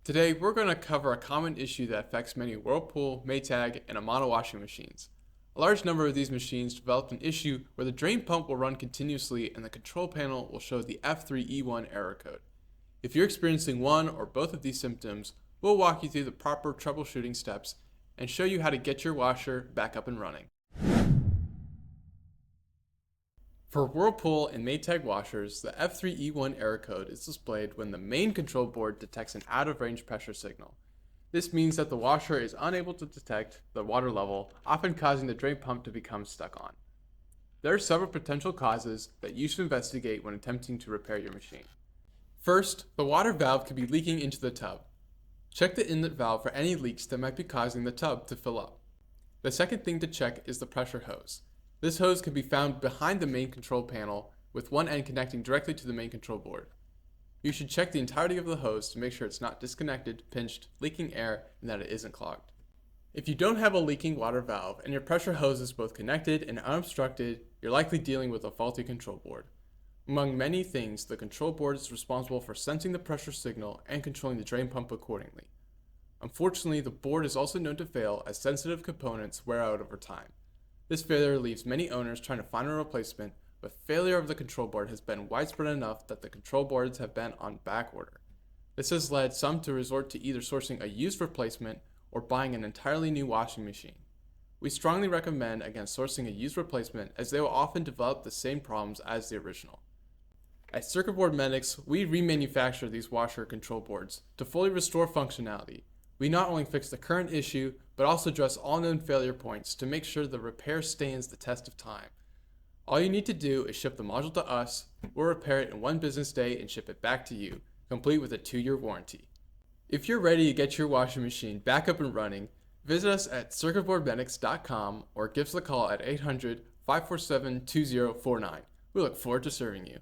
Today, we're going to cover a common issue that affects many Whirlpool, Maytag, and Amana washing machines. A large number of these machines developed an issue where the drain pump will run continuously and the control panel will show the F3E1 error code. If you're experiencing one or both of these symptoms, we'll walk you through the proper troubleshooting steps and show you how to get your washer back up and running. For Whirlpool and Maytag washers, the F3E1 error code is displayed when the main control board detects an out-of-range pressure signal. This means that the washer is unable to detect the water level, often causing the drain pump to become stuck on. There are several potential causes that you should investigate when attempting to repair your machine. First, the water valve could be leaking into the tub. Check the inlet valve for any leaks that might be causing the tub to fill up. The second thing to check is the pressure hose. This hose can be found behind the main control panel with one end connecting directly to the main control board. You should check the entirety of the hose to make sure it's not disconnected, pinched, leaking air, and that it isn't clogged. If you don't have a leaking water valve and your pressure hose is both connected and unobstructed, you're likely dealing with a faulty control board. Among many things, the control board is responsible for sensing the pressure signal and controlling the drain pump accordingly. Unfortunately, the board is also known to fail as sensitive components wear out over time. This failure leaves many owners trying to find a replacement, but failure of the control board has been widespread enough that the control boards have been on back order. This has led some to resort to either sourcing a used replacement or buying an entirely new washing machine. We strongly recommend against sourcing a used replacement as they will often develop the same problems as the original. At Circuit Board Medics, we remanufacture these washer control boards to fully restore functionality. We not only fix the current issue, but also address all known failure points to make sure the repair stands the test of time. All you need to do is ship the module to us, we'll repair it in 1 business day and ship it back to you, complete with a 2-year warranty. If you're ready to get your washing machine back up and running, visit us at circuitboardmedics.com or give us a call at 800-547-2049. We look forward to serving you.